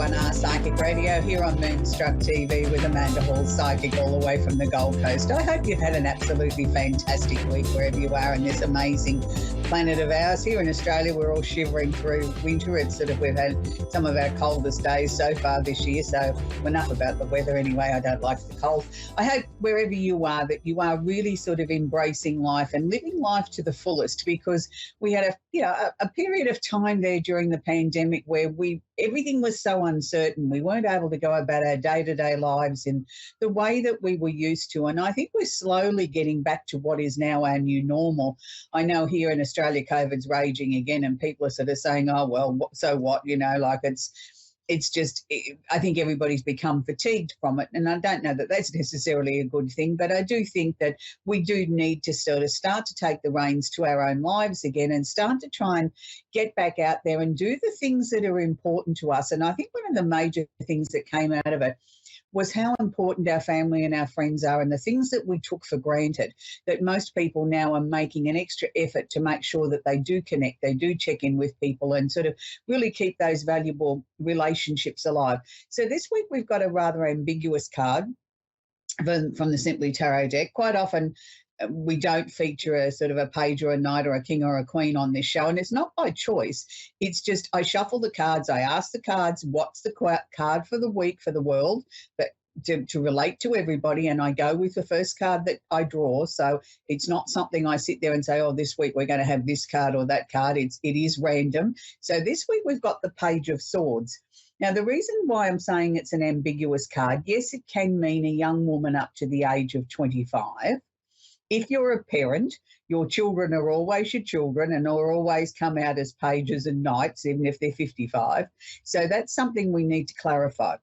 on Our Psychic Radio here on Moonstruck TV with Amanda Hall, psychic all the way from the Gold Coast. I hope you've had an absolutely fantastic week wherever you are in this amazing planet of ours. Here in Australia, we're all shivering through winter. It's sort of, we've had some of our coldest days so far this year, so enough about the weather anyway. I don't like the cold. I hope wherever you are that you are really sort of embracing life and living life to the fullest, because we had a period of time there during the pandemic where everything was so uncertain. We weren't able to go about our day-to-day lives in the way that we were used to. And I think we're slowly getting back to what is now our new normal. I know here in Australia, COVID's raging again, and people are sort of saying, oh, well, so what? Like it's just, I think everybody's become fatigued from it. And I don't know that that's necessarily a good thing, but I do think that we do need to sort of start to take the reins to our own lives again and start to try and get back out there and do the things that are important to us. And I think one of the major things that came out of it was how important our family and our friends are, and the things that we took for granted, that most people now are making an extra effort to make sure that they do connect, they do check in with people and sort of really keep those valuable relationships alive. So this week we've got a rather ambiguous card from the Simply Tarot deck. Quite often we don't feature a sort of a page or a knight or a king or a queen on this show, and it's not by choice. It's just I shuffle the cards, I ask the cards, what's the card for the week for the world, but to relate to everybody, and I go with the first card that I draw. So it's not something I sit there and say, oh, this week we're going to have this card or that card. It is random. So this week we've got the Page of Swords. Now, the reason why I'm saying it's an ambiguous card, yes, it can mean a young woman up to the age of 25. If you're a parent, your children are always your children and will always come out as pages and knights, even if they're 55. So that's something we need to clarify.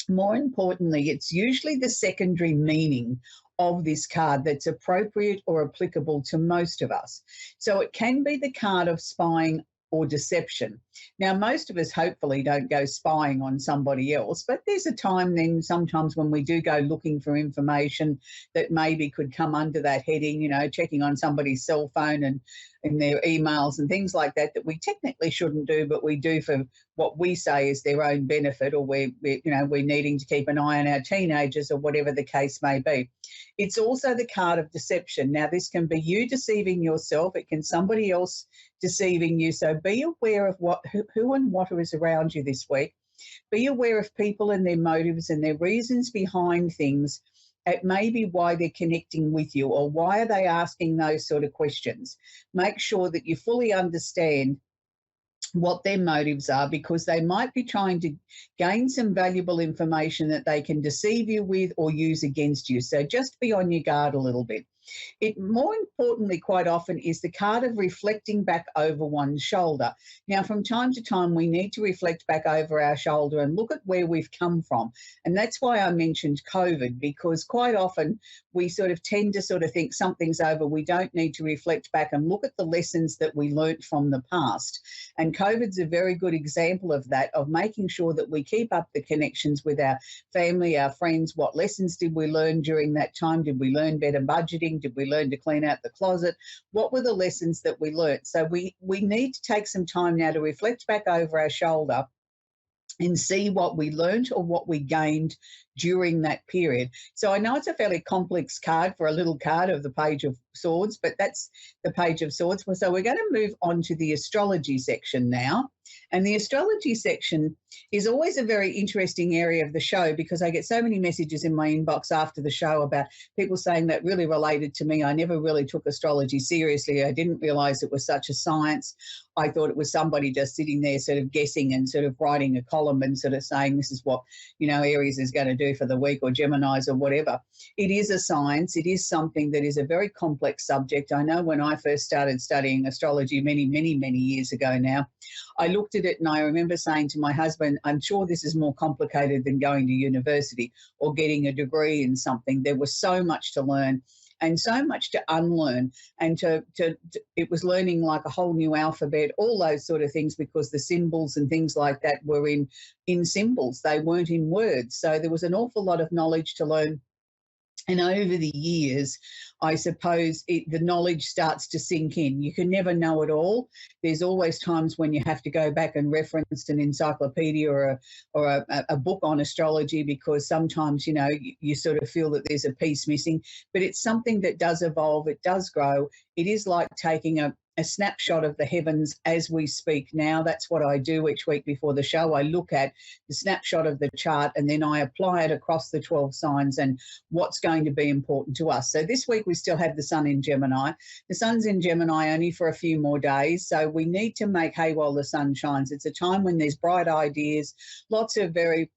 More importantly, it's usually the secondary meaning of this card that's appropriate or applicable to most of us. So it can be the card of spying or deception. Now, most of us hopefully don't go spying on somebody else, but there's a time then sometimes when we do go looking for information that maybe could come under that heading, checking on somebody's cell phone and their emails and things like that we technically shouldn't do, but we do for what we say is their own benefit, or we're needing to keep an eye on our teenagers or whatever the case may be. It's also the card of deception. Now, this can be you deceiving yourself. It can somebody else deceiving you. So be aware of who and what is around you this week. Be aware of people and their motives and their reasons behind things. It may be why they're connecting with you, or why are they asking those sort of questions. Make sure that you fully understand what their motives are, because they might be trying to gain some valuable information that they can deceive you with or use against you. So just be on your guard a little bit. It, more importantly, quite often is the card of reflecting back over one's shoulder. Now, from time to time, we need to reflect back over our shoulder and look at where we've come from. And that's why I mentioned COVID, because quite often we sort of tend to sort of think something's over. We don't need to reflect back and look at the lessons that we learnt from the past. And COVID's a very good example of that, of making sure that we keep up the connections with our family, our friends. What lessons did we learn during that time? Did we learn better budgeting? Did we learn to clean out the closet? What were the lessons that we learnt? So we need to take some time now to reflect back over our shoulder and see what we learnt or what we gained during that period. So I know it's a fairly complex card for a little card of the Page of Swords, but that's the Page of Swords. So we're going to move on to the astrology section now. And the astrology section is always a very interesting area of the show, because I get so many messages in my inbox after the show about people saying that really related to me. I never really took astrology seriously. I didn't realise it was such a science. I thought it was somebody just sitting there sort of guessing and sort of writing a column and sort of saying this is what, Aries is going to do for the week, or Geminis, or whatever. It is a science. It is something that is a very complex subject. I know when I first started studying astrology many, many, many years ago now, I looked at it and I remember saying to my husband, I'm sure this is more complicated than going to university or getting a degree in something. There was so much to learn and so much to unlearn, and it was learning like a whole new alphabet, all those sort of things, because the symbols and things like that were in symbols. They weren't in words. So there was an awful lot of knowledge to learn And over the years, I suppose the knowledge starts to sink in. You can never know it all. There's always times when you have to go back and reference an encyclopedia or a book on astrology, because sometimes, you sort of feel that there's a piece missing. But it's something that does evolve. It does grow. It is like taking a snapshot of the heavens as we speak now. That's what I do each week before the show. I look at the snapshot of the chart and then I apply it across the 12 signs and what's going to be important to us. So this week we still have the sun in Gemini. The sun's in Gemini only for a few more days, so we need to make hay while the sun shines. It's a time when there's bright ideas, lots of very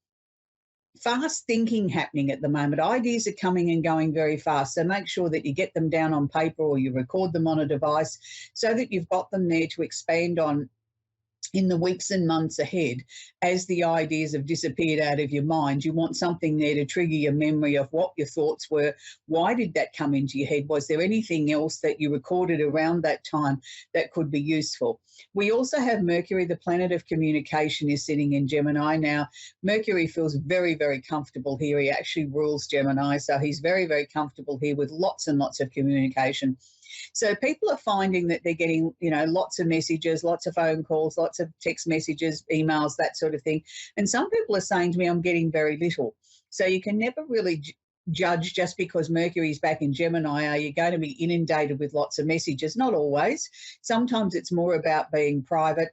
fast thinking happening at the moment. Ideas are coming and going very fast. So make sure that you get them down on paper or you record them on a device so that you've got them there to expand on in the weeks and months ahead. As the ideas have disappeared out of your mind, you want something there to trigger your memory of what your thoughts were. Why did that come into your head? Was there anything else that you recorded around that time that could be useful? We also have Mercury, the planet of communication, is sitting in Gemini. Now, Mercury feels very, very comfortable here. He actually rules Gemini, so he's very, very comfortable here with lots and lots of communication. So people are finding that they're getting, lots of messages, lots of phone calls, lots of text messages, emails, that sort of thing. And some people are saying to me, I'm getting very little. So you can never really judge just because Mercury's back in Gemini, are you going to be inundated with lots of messages? Not always. Sometimes it's more about being private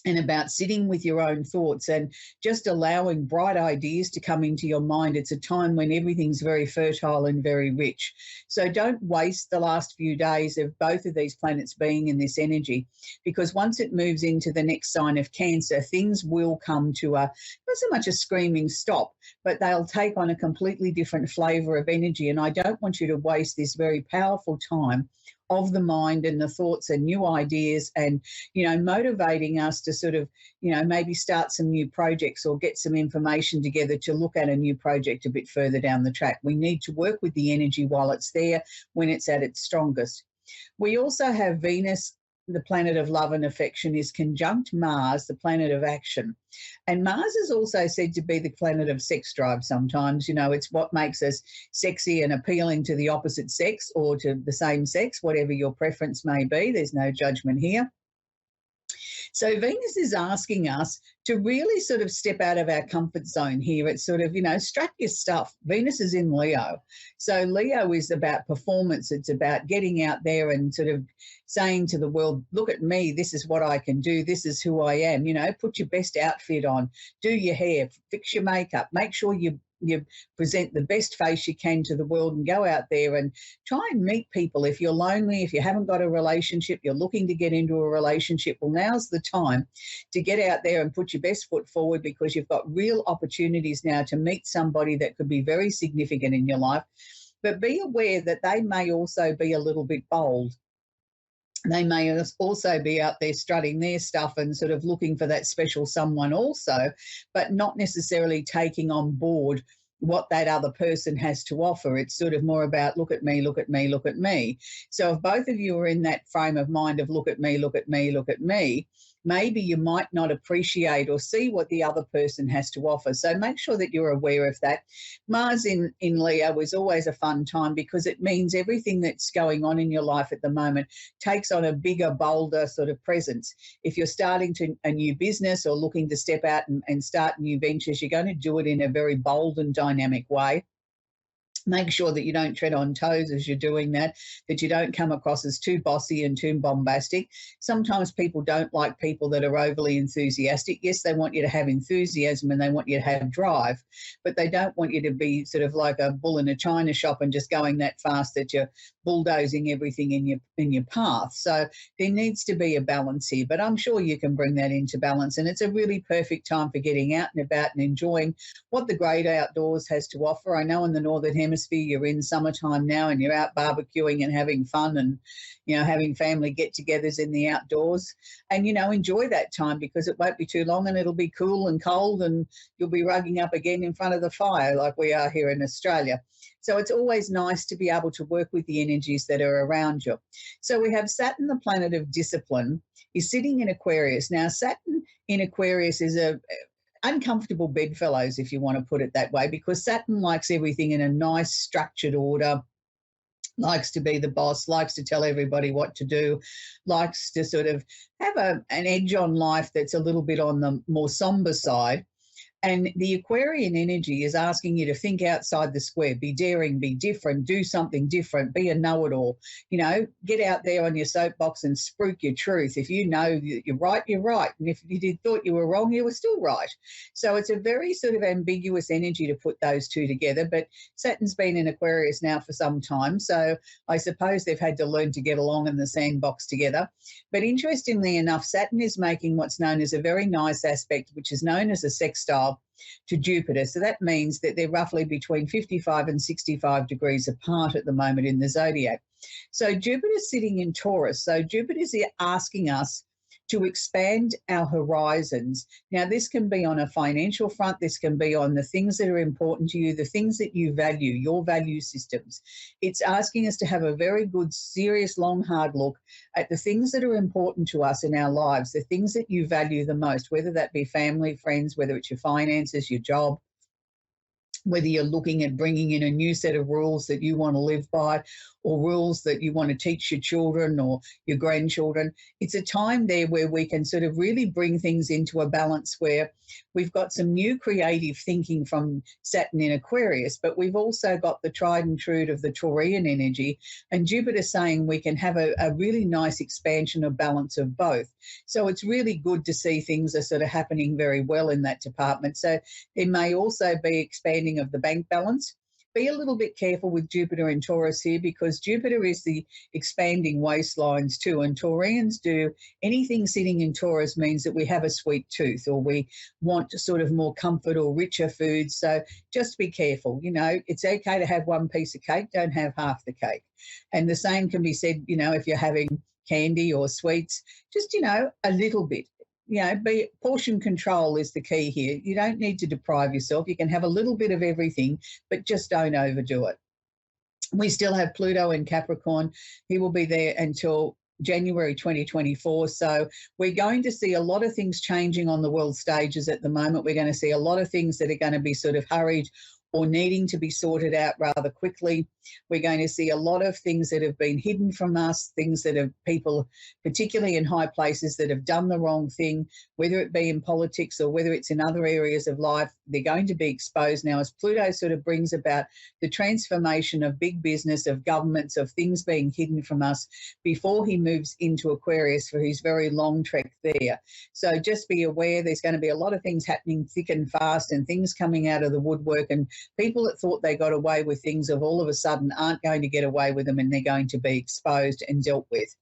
and about sitting with your own thoughts and just allowing bright ideas to come into your mind. It's a time when everything's very fertile and very rich. So don't waste the last few days of both of these planets being in this energy, because once it moves into the next sign of Cancer, things will come to not so much a screaming stop, but they'll take on a completely different flavour of energy. And I don't want you to waste this very powerful time of the mind and the thoughts and new ideas and, motivating us to sort of, maybe start some new projects or get some information together to look at a new project a bit further down the track. We need to work with the energy while it's there, when it's at its strongest. We also have Venus, the planet of love and affection, is conjunct Mars, the planet of action. And Mars is also said to be the planet of sex drive sometimes. It's what makes us sexy and appealing to the opposite sex or to the same sex, whatever your preference may be. There's no judgment here. So Venus is asking us to really sort of step out of our comfort zone here. It's sort of, strap your stuff. Venus is in Leo. So Leo is about performance. It's about getting out there and sort of saying to the world, look at me, this is what I can do, this is who I am. Put your best outfit on, do your hair, fix your makeup, make sure you present the best face you can to the world and go out there and try and meet people. If you're lonely, if you haven't got a relationship, you're looking to get into a relationship, well, now's the time to get out there and put your best foot forward, because you've got real opportunities now to meet somebody that could be very significant in your life. But be aware that they may also be a little bit bold. They may also be out there strutting their stuff and sort of looking for that special someone also, but not necessarily taking on board what that other person has to offer. It's sort of more about look at me, look at me, look at me. So if both of you are in that frame of mind of look at me, look at me, look at me, maybe you might not appreciate or see what the other person has to offer. So make sure that you're aware of that. Mars in Leo is always a fun time, because it means everything that's going on in your life at the moment takes on a bigger, bolder sort of presence. If you're starting a new business or looking to step out and start new ventures, you're going to do it in a very bold and dynamic way. Make sure that you don't tread on toes as you're doing that you don't come across as too bossy and too bombastic. Sometimes people don't like people that are overly enthusiastic. Yes, they want you to have enthusiasm and they want you to have drive, but they don't want you to be sort of like a bull in a china shop and just going that fast that you're bulldozing everything in your path. So there needs to be a balance here, but I'm sure you can bring that into balance. And it's a really perfect time for getting out and about and enjoying what the great outdoors has to offer. I know in the Northern Hemisphere you're in summertime now and you're out barbecuing and having fun and, having family get-togethers in the outdoors. And, enjoy that time, because it won't be too long and it'll be cool and cold and you'll be rugging up again in front of the fire like we are here in Australia. So it's always nice to be able to work with the energies that are around you. So we have Saturn, the planet of discipline, is sitting in Aquarius. Now, Saturn in Aquarius is uncomfortable bedfellows, if you want to put it that way, because Saturn likes everything in a nice structured order, likes to be the boss, likes to tell everybody what to do, likes to sort of have an edge on life that's a little bit on the more somber side. And the Aquarian energy is asking you to think outside the square, be daring, be different, do something different, be a know-it-all. Get out there on your soapbox and spruik your truth. If you know you're right, you're right. And if you thought you were wrong, you were still right. So it's a very sort of ambiguous energy to put those two together. But Saturn's been in Aquarius now for some time, so I suppose they've had to learn to get along in the sandbox together. But interestingly enough, Saturn is making what's known as a very nice aspect, which is known as a sextile to Jupiter. So that means that they're roughly between 55 and 65 degrees apart at the moment in the zodiac. So Jupiter's sitting in Taurus. So Jupiter's asking us to expand our horizons. Now, this can be on a financial front. This can be on the things that are important to you, the things that you value, your value systems. It's asking us to have a very good, serious, long, hard look at the things that are important to us in our lives, the things that you value the most, whether that be family, friends, whether it's your finances, your job, whether you're looking at bringing in a new set of rules that you want to live by, or rules that you want to teach your children or your grandchildren. It's a time there where we can sort of really bring things into a balance where we've got some new creative thinking from Saturn in Aquarius, but we've also got the tried and true of the Taurian energy, and Jupiter saying we can have a really nice expansion of balance of both. So it's really good to see things are sort of happening very well in that department. So there may also be expanding of the bank balance. Be a little bit careful with Jupiter and Taurus here, because Jupiter is the expanding waistlines too, and Taurians do anything sitting in Taurus means that we have a sweet tooth, or we want sort of more comfort or richer foods. So just be careful. It's okay to have one piece of cake, don't have half the cake. And the same can be said, if you're having candy or sweets, just, a little bit. Portion control is the key here. You don't need to deprive yourself. You can have a little bit of everything, but just don't overdo it. We still have Pluto in Capricorn. He will be there until January 2024. So we're going to see a lot of things changing on the world stages at the moment. We're going to see a lot of things that are going to be sort of hurried or needing to be sorted out rather quickly. We're going to see a lot of things that have been hidden from us, things that have people, particularly in high places, that have done the wrong thing, whether it be in politics or whether it's in other areas of life. They're going to be exposed now as Pluto sort of brings about the transformation of big business, of governments, of things being hidden from us before he moves into Aquarius for his very long trek there. So just be aware there's going to be a lot of things happening thick and fast, and things coming out of the woodwork, and people that thought they got away with things of all of a sudden aren't going to get away with them, and they're going to be exposed and dealt with.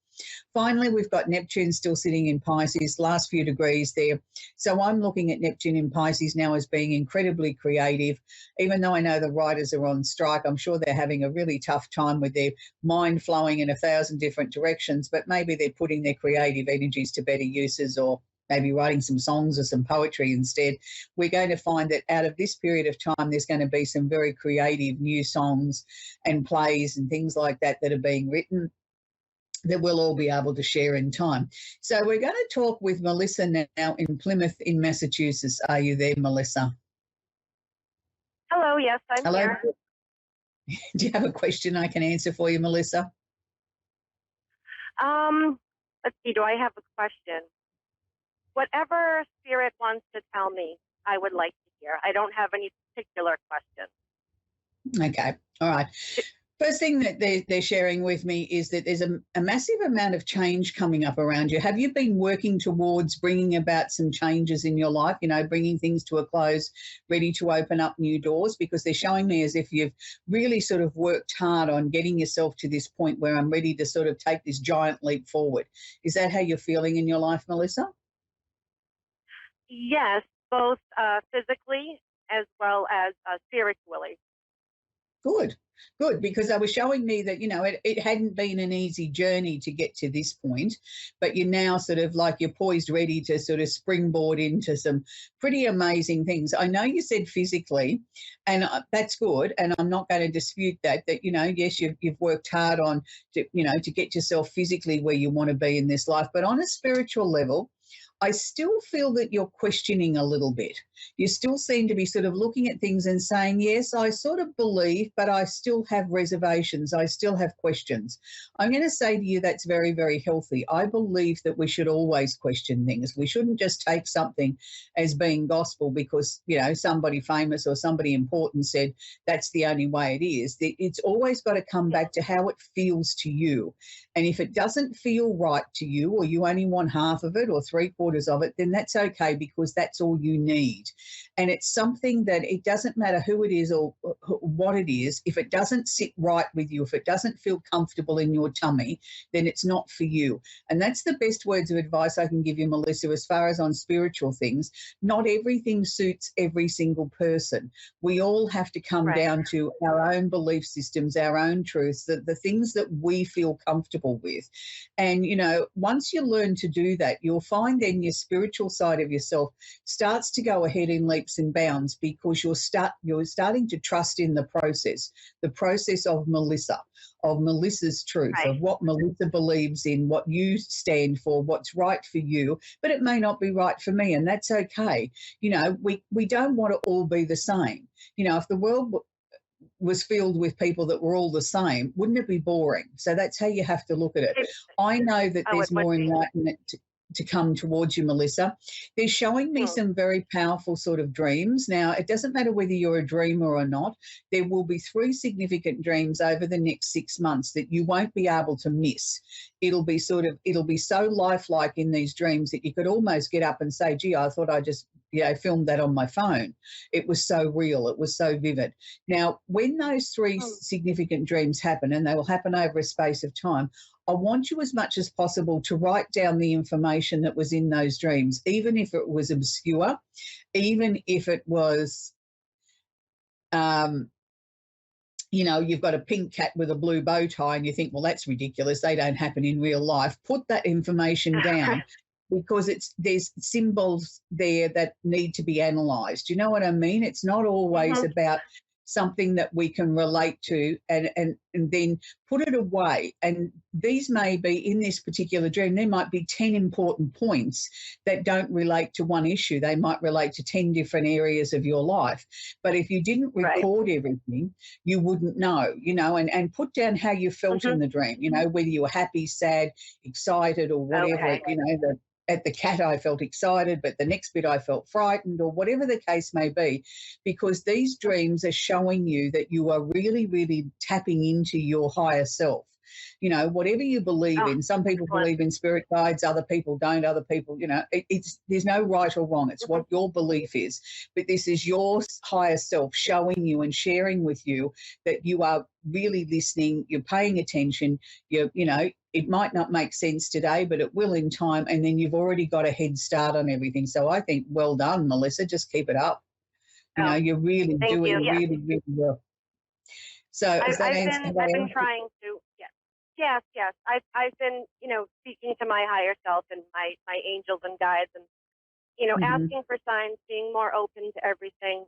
Finally, we've got Neptune still sitting in Pisces, last few degrees there. So I'm looking at Neptune in Pisces now as being incredibly creative. Even though I know the writers are on strike, I'm sure they're having a really tough time with their mind flowing in 1,000 different directions, but maybe they're putting their creative energies to better uses, or maybe writing some songs or some poetry instead. We're going to find that out of this period of time, there's going to be some very creative new songs and plays and things like that that are being written that we'll all be able to share in time. So we're going to talk with Melissa now in Plymouth in Massachusetts. Are you there, Melissa? Hello, yes, I'm here. Do you have a question I can answer for you, Melissa? Let's see, do I have a question? Whatever Spirit wants to tell me, I would like to hear. I don't have any particular question. Okay, all right. First thing that they're sharing with me is that there's a massive amount of change coming up around you. Have you been working towards bringing about some changes in your life, bringing things to a close, ready to open up new doors? Because they're showing me as if you've really sort of worked hard on getting yourself to this point where I'm ready to sort of take this giant leap forward. Is that how you're feeling in your life, Melissa? Yes, both physically as well as spiritually. Good, because they were showing me that, it hadn't been an easy journey to get to this point, but you're now sort of like you're poised, ready to sort of springboard into some pretty amazing things. I know you said physically, and that's good, and I'm not going to dispute that, yes, you've worked hard on, to get yourself physically where you want to be in this life, but on a spiritual level, I still feel that you're questioning a little bit. You still seem to be sort of looking at things and saying, yes, I sort of believe, but I still have reservations. I still have questions. I'm going to say to you that's very, very healthy. I believe that we should always question things. We shouldn't just take something as being gospel because, you know, somebody famous or somebody important said that's the only way it is. It's always got to come back to how it feels to you. And if it doesn't feel right to you, or you only want half of it or 3/4 of it, then that's okay, because that's all you need. And it's something that it doesn't matter who it is or what it is. If it doesn't sit right with you, if it doesn't feel comfortable in your tummy, then it's not for you. And that's the best words of advice I can give you, Melissa, as far as on spiritual things. Not everything suits every single person. We all have to come down to our own belief systems, our own truths, the things that we feel comfortable with. And, you know, once you learn to do that, you'll find then your spiritual side of yourself starts to go ahead in leaps and bounds, because you're starting to trust in the process of Melissa, of Melissa's truth, of what Melissa believes in, what you stand for, what's right for you, but it may not be right for me, and that's okay. You know, we don't want to all be the same. You know, if the world was filled with people that were all the same, wouldn't it be boring? So that's how you have to look at it. I know that there's more enlightenment to come towards you, Melissa. They're showing me some very powerful sort of dreams. Now, it doesn't matter whether you're a dreamer or not. There will be 3 significant dreams over the next 6 months that you won't be able to miss. It'll be so lifelike in these dreams that you could almost get up and say, gee, I thought I just, you know, filmed that on my phone. It was so real. It was so vivid. Now, when those 3 significant dreams happen, and they will happen over a space of time, I want you as much as possible to write down the information that was in those dreams, even if it was obscure, even if it was, you know, you've got a pink cat with a blue bow tie and you think, well, that's ridiculous. They don't happen in real life. Put that information down. Because there's symbols there that need to be analysed. You know what I mean? It's not always about something that we can relate to and then put it away. And these may be, in this particular dream, there might be 10 important points that don't relate to one issue. They might relate to 10 different areas of your life. But if you didn't record everything, you wouldn't know, you know, and put down how you felt in the dream, you know, whether you were happy, sad, excited or whatever, you know, at the cat I felt excited, but the next bit I felt frightened, or whatever the case may be, because these dreams are showing you that you are really, really tapping into your higher self. You know, whatever you believe in, some people believe in spirit guides, other people don't, other people, you know, there's no right or wrong. It's what your belief is. But this is your higher self showing you and sharing with you that you are really listening, you're paying attention, you know, it might not make sense today, but it will in time, and then you've already got a head start on everything. So I think, well done, Melissa. Just keep it up. You know, you're really doing really, really well. So I've been trying to, yes. I've been, you know, speaking to my higher self and my angels and guides, and, you know, asking for signs, being more open to everything.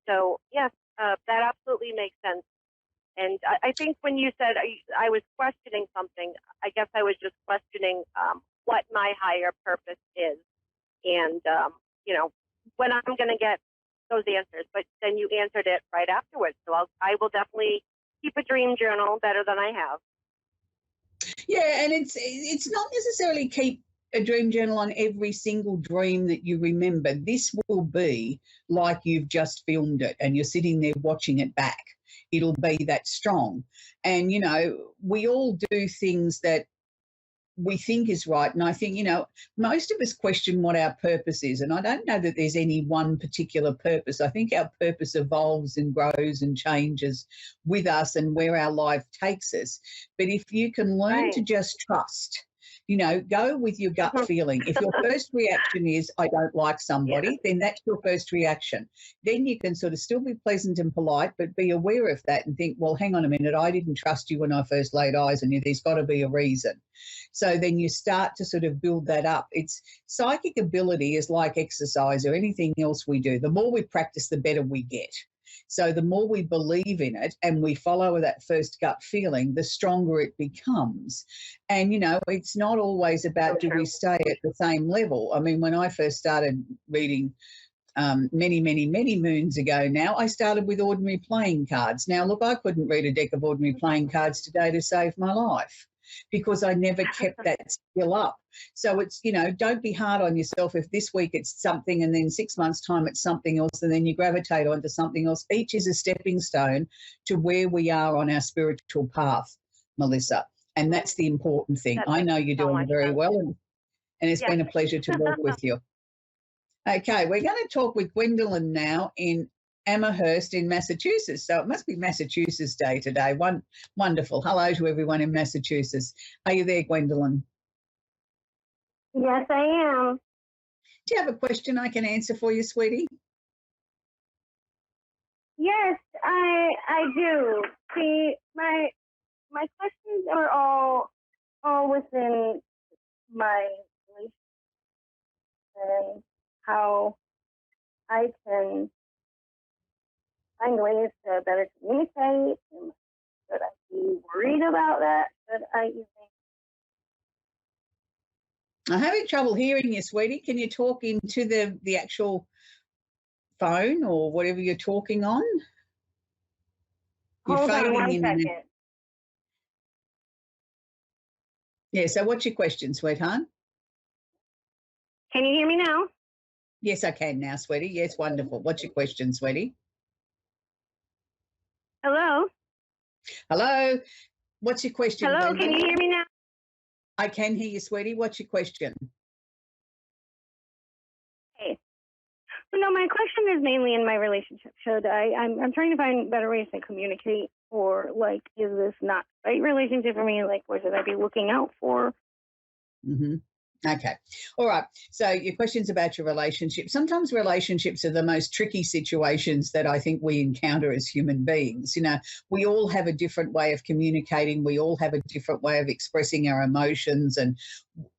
So yes, that absolutely makes sense. And I think when you said I was questioning something, I guess I was just questioning what my higher purpose is, and you know, when I'm going to get those answers. But then you answered it right afterwards, so I will definitely keep a dream journal better than I have. Yeah, and it's not necessarily keep a dream journal on every single dream that you remember. This will be like you've just filmed it and you're sitting there watching it back. It'll be that strong. And, you know, we all do things that we think is right. And I think, you know, most of us question what our purpose is. And I don't know that there's any one particular purpose. I think our purpose evolves and grows and changes with us and where our life takes us. But if you can learn to just trust, you know, go with your gut feeling. If your first reaction is, I don't like somebody, then that's your first reaction. Then you can sort of still be pleasant and polite, but be aware of that and think, well, hang on a minute, I didn't trust you when I first laid eyes on you. There's got to be a reason. So then you start to sort of build that up. It's psychic ability is like exercise or anything else we do. The more we practice, the better we get. So the more we believe in it and we follow that first gut feeling, the stronger it becomes. And, you know, it's not always about do we stay at the same level. I mean, when I first started reading many, many, many moons ago now, I started with ordinary playing cards. Now, look, I couldn't read a deck of ordinary playing cards today to save my life because I never kept that skill up. So it's, you know, don't be hard on yourself if this week it's something and then 6 months' time it's something else and then you gravitate onto something else. Each is a stepping stone to where we are on our spiritual path, Melissa. And that's the important thing. I know you're doing very well and it's been a pleasure to work with you. Okay, we're going to talk with Gwendolyn now in Amherst in Massachusetts. So it must be Massachusetts Day today. Wonderful. Hello to everyone in Massachusetts. Are you there, Gwendolyn? Yes, I am. Do you have a question I can answer for you, sweetie? Yes, I do. See, my questions are all within my relationship and how I can find ways to better communicate. And should I be worried about that? Should I even? I'm having trouble hearing you, sweetie. Can you talk into the actual phone or whatever you're talking on? You're Hold on one in second. Yeah, so what's your question, sweetheart? Can you hear me now? Yes, I can now, sweetie. Yes, wonderful. What's your question, sweetie? Hello? Hello? What's your question? Hello, Gwendolyn? can you hear me now? I can hear you, sweetie. What's your question? Hey. No, my question is mainly in my relationship. I'm trying to find better ways to communicate, or like, is this not the right relationship for me? Like, what should I be looking out for? Mm-hmm. Okay. All right. So your question's about your relationship. Sometimes relationships are the most tricky situations that I think we encounter as human beings. You know, we all have a different way of communicating. We all have a different way of expressing our emotions, and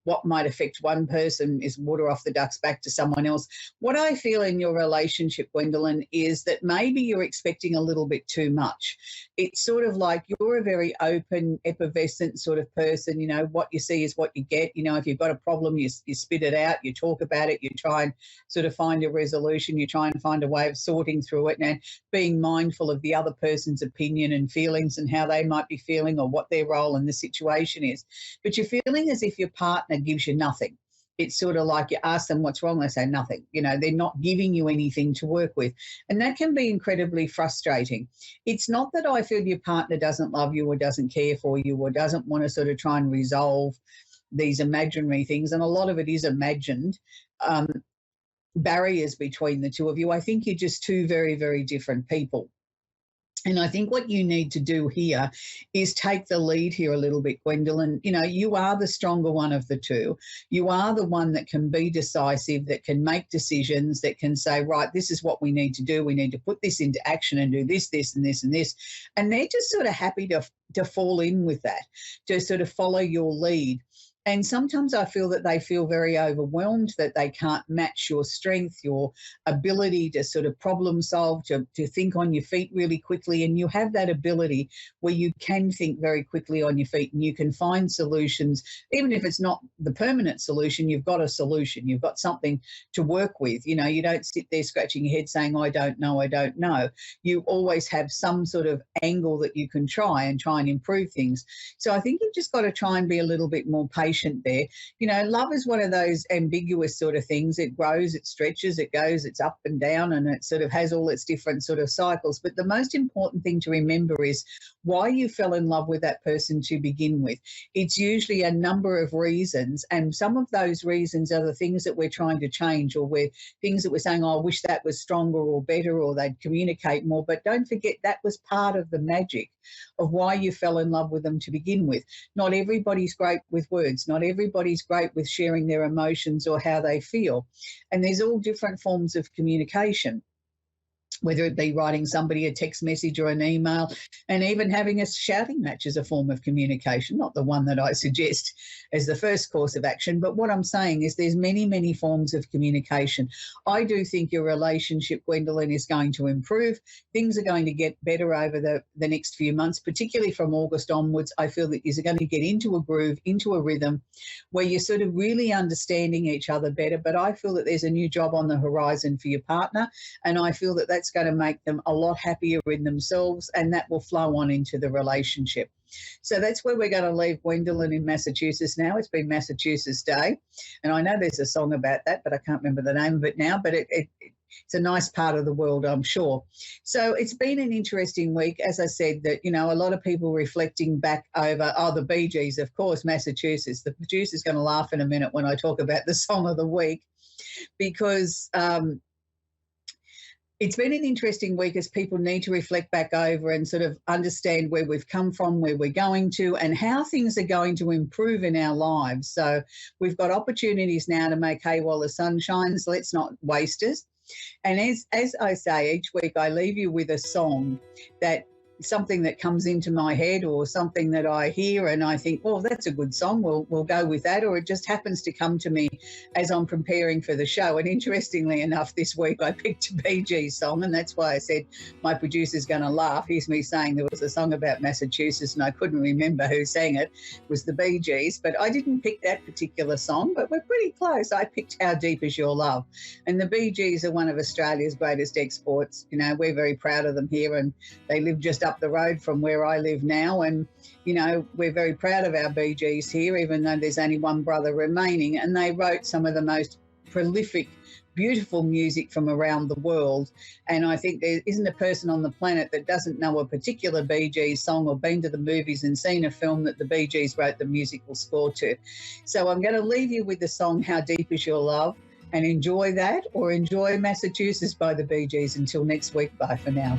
what might affect one person is water off the duck's back to someone else. What I feel in your relationship, Gwendolyn, is that maybe you're expecting a little bit too much. It's sort of like you're a very open, effervescent sort of person. You know, what you see is what you get. You know, if you've got a problem, you spit it out, you talk about it, you try and sort of find a resolution, you try and find a way of sorting through it and being mindful of the other person's opinion and feelings and how they might be feeling or what their role in the situation is. But you're feeling as if your partner gives you nothing. It's sort of like you ask them what's wrong, they say nothing. You know, they're not giving you anything to work with. And that can be incredibly frustrating. It's not that I feel your partner doesn't love you or doesn't care for you or doesn't want to sort of try and resolve these imaginary things, and a lot of it is imagined, barriers between the two of you. I think you're just two very, very different people. And I think what you need to do here is take the lead here a little bit, Gwendolyn. You know, you are the stronger one of the two. You are the one that can be decisive, that can make decisions, that can say, right, this is what we need to do. We need to put this into action and do this, this, and this, and this. And they're just sort of happy to fall in with that, to sort of follow your lead. And sometimes I feel that they feel very overwhelmed, that they can't match your strength, your ability to sort of problem solve, to think on your feet really quickly. And you have that ability where you can think very quickly on your feet and you can find solutions. Even if it's not the permanent solution, you've got a solution. You've got something to work with. You know, you don't sit there scratching your head saying, I don't know, I don't know. You always have some sort of angle that you can try and improve things. So I think you've just got to try and be a little bit more patient there. You know, love is one of those ambiguous sort of things. It grows, it stretches, it goes, it's up and down, and it sort of has all its different sort of cycles. But the most important thing to remember is why you fell in love with that person to begin with. It's usually a number of reasons, and some of those reasons are the things that we're trying to change, or things that we're saying, oh, I wish that was stronger or better, or they'd communicate more. But don't forget, that was part of the magic of why you fell in love with them to begin with. Not everybody's great with words. Not everybody's great with sharing their emotions or how they feel. And there's all different forms of communication. whether it be writing somebody a text message or an email, and even having a shouting match as a form of communication, not the one that I suggest as the first course of action. But what I'm saying is there's many, many forms of communication. I do think your relationship, Gwendolyn, is going to improve. Things are going to get better over the next few months, particularly from August onwards. I feel that you're going to get into a groove, into a rhythm where you're sort of really understanding each other better. But I feel that there's a new job on the horizon for your partner, and I feel that that's going to make them a lot happier in themselves, and that will flow on into the relationship. So that's where we're going to leave Gwendolyn in Massachusetts now. It's been Massachusetts Day, and I know there's a song about that, but I can't remember the name of it now, but it's a nice part of the world, I'm sure. So it's been an interesting week. As I said, that, you know, a lot of people reflecting back over, the Bee Gees, of course, Massachusetts. The producer's going to laugh in a minute when I talk about the song of the week, because it's been an interesting week as people need to reflect back over and sort of understand where we've come from, where we're going to, and how things are going to improve in our lives. So we've got opportunities now to make hay while the sun shines. Let's not waste it. And as I say, each week I leave you with a song, that something that comes into my head or something that I hear and I think, well, that's a good song, we'll go with that, or it just happens to come to me as I'm preparing for the show. And interestingly enough, this week I picked a Bee Gees song, and that's why I said my producer's going to laugh. Here's me saying there was a song about Massachusetts and I couldn't remember who sang it. It was the Bee Gees, but I didn't pick that particular song, but we're pretty close. I picked How Deep Is Your Love, and the Bee Gees are one of Australia's greatest exports. You know, we're very proud of them here, and they live just up the road from where I live now, and you know, we're very proud of our Bee Gees here, even though there's only one brother remaining, and they wrote some of the most prolific, beautiful music from around the world. And I think there isn't a person on the planet that doesn't know a particular Bee Gees song or been to the movies and seen a film that the Bee Gees wrote the musical score to. So I'm going to leave you with the song How Deep Is Your Love, and enjoy that, or enjoy Massachusetts by the Bee Gees. Until next week, bye for now.